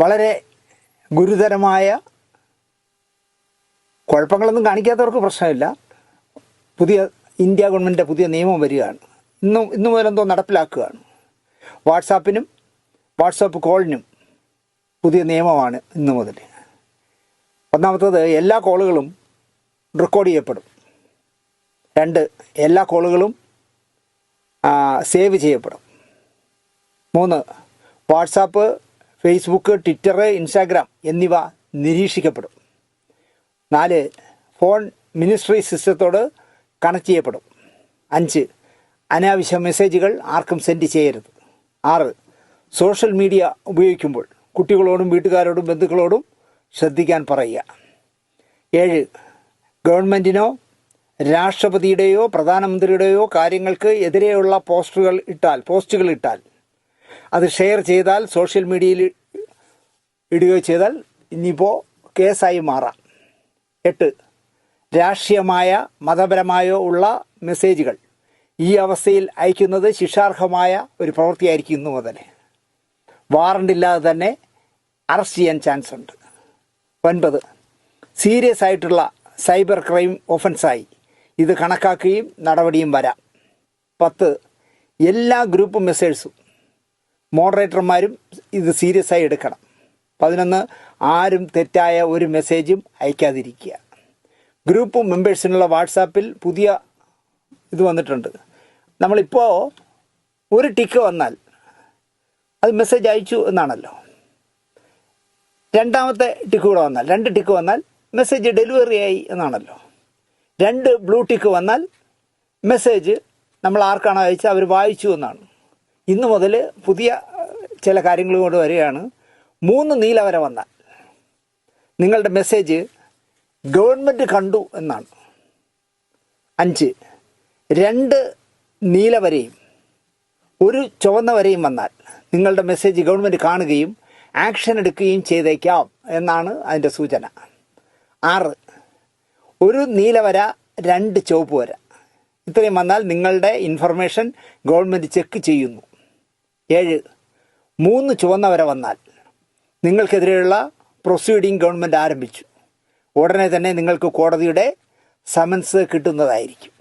വളരെ ഗുരുതരമായ കുഴപ്പങ്ങളൊന്നും കാണിക്കാത്തവർക്ക് പ്രശ്നമില്ല. ഇന്ത്യ ഗവൺമെൻറ്റിൻ്റെ പുതിയ നിയമം വരികയാണ്. ഇന്നു മുതലെന്തോ നടപ്പിലാക്കുകയാണ്. വാട്സാപ്പിനും വാട്സാപ്പ് കോളിനും പുതിയ നിയമമാണ് ഇന്നു മുതൽ. ഒന്നാമത്തത്, എല്ലാ കോളുകളും റെക്കോർഡ് ചെയ്യപ്പെടും. 2, എല്ലാ കോളുകളും സേവ് ചെയ്യപ്പെടും. 3, വാട്സാപ്പ്, ഫേസ്ബുക്ക്, ട്വിറ്റർ, ഇൻസ്റ്റാഗ്രാം എന്നിവ നിരീക്ഷിക്കപ്പെടും. 4, ഫോൺ മിനിസ്ട്രി സിസ്റ്റത്തോട് കണക്ട് ചെയ്യപ്പെടും. 5, അനാവശ്യ മെസ്സേജുകൾ ആർക്കും സെൻഡ് ചെയ്യരുത്. 6, സോഷ്യൽ മീഡിയ ഉപയോഗിക്കുമ്പോൾ കുട്ടികളോടും വീട്ടുകാരോടും ബന്ധുക്കളോടും ശ്രദ്ധിക്കാൻ പറയുക. 7, ഗവൺമെൻറ്റിനോ രാഷ്ട്രപതിയുടെയോ പ്രധാനമന്ത്രിയുടെയോ കാര്യങ്ങൾക്ക് എതിരെയുള്ള പോസ്റ്റുകൾ ഇട്ടാൽ അത് ഷെയർ ചെയ്താൽ, സോഷ്യൽ മീഡിയയിൽ ഇടുകയോ ചെയ്താൽ ഇനിയിപ്പോൾ കേസായി മാറാം. 8, രാഷ്ട്രീയമായ മതപരമായോ ഉള്ള മെസ്സേജുകൾ ഈ അവസ്ഥയിൽ അയക്കുന്നത് ശിക്ഷാർഹമായ ഒരു പ്രവൃത്തിയായിരിക്കും ഇന്നു മുതൽ. വാറണ്ടില്ലാതെ തന്നെ അറസ്റ്റ് ചെയ്യാൻ ചാൻസ് ഉണ്ട്. 9, സീരിയസ് ആയിട്ടുള്ള സൈബർ ക്രൈം ഒഫൻസായി ഇത് കണക്കാക്കുകയും നടപടിയും വരാം. 10, എല്ലാ ഗ്രൂപ്പ് മെസ്സേഴ്സും മോഡറേറ്റർമാരും ഇത് സീരിയസ് ആയി എടുക്കണം. 11, ആരും തെറ്റായ ഒരു മെസ്സേജും അയക്കാതിരിക്കുക. ഗ്രൂപ്പ് മെമ്പേഴ്സിനുള്ള വാട്സാപ്പിൽ പുതിയ ഇത് വന്നിട്ടുണ്ട്. നമ്മളിപ്പോൾ ഒരു ടിക്ക് വന്നാൽ അത് മെസ്സേജ് അയച്ചു എന്നാണല്ലോ. രണ്ടാമത്തെ ടിക്ക് കൂടെ വന്നാൽ, 2 ടിക്ക് വന്നാൽ മെസ്സേജ് ഡെലിവറി ആയി എന്നാണല്ലോ. 2 ബ്ലൂ ടിക്ക് വന്നാൽ മെസ്സേജ് നമ്മൾ ആർക്കാണോ അയച്ചത് അവർ വായിച്ചു എന്നാണ്. ഇന്നു മുതൽ പുതിയ ചില കാര്യങ്ങൾ കൊണ്ട് വരികയാണ്. 3 നീല വര വന്നാൽ നിങ്ങളുടെ മെസ്സേജ് ഗവൺമെൻറ് കണ്ടു എന്നാണ്. 5, 2 നീല വരയും 1 ചുവന്ന വരയും വന്നാൽ നിങ്ങളുടെ മെസ്സേജ് ഗവൺമെൻറ് കാണുകയും ആക്ഷൻ എടുക്കുകയും ചെയ്തേക്കാം എന്നാണ് അതിൻ്റെ സൂചന. 6, 1 നീല വര 2 ചുവപ്പ് വര ഇത്രയും വന്നാൽ നിങ്ങളുടെ ഇൻഫർമേഷൻ ഗവൺമെൻറ് ചെക്ക് ചെയ്യുന്നു. 7, 3 ചുവന്ന വര വന്നാൽ നിങ്ങൾക്കെതിരെയുള്ള പ്രൊസീഡിംഗ് ഗവൺമെൻറ് ആരംഭിച്ചു. ഉടനെ തന്നെ നിങ്ങൾക്ക് കോടതിയുടെ സമൻസ് കിട്ടുന്നതായിരിക്കും.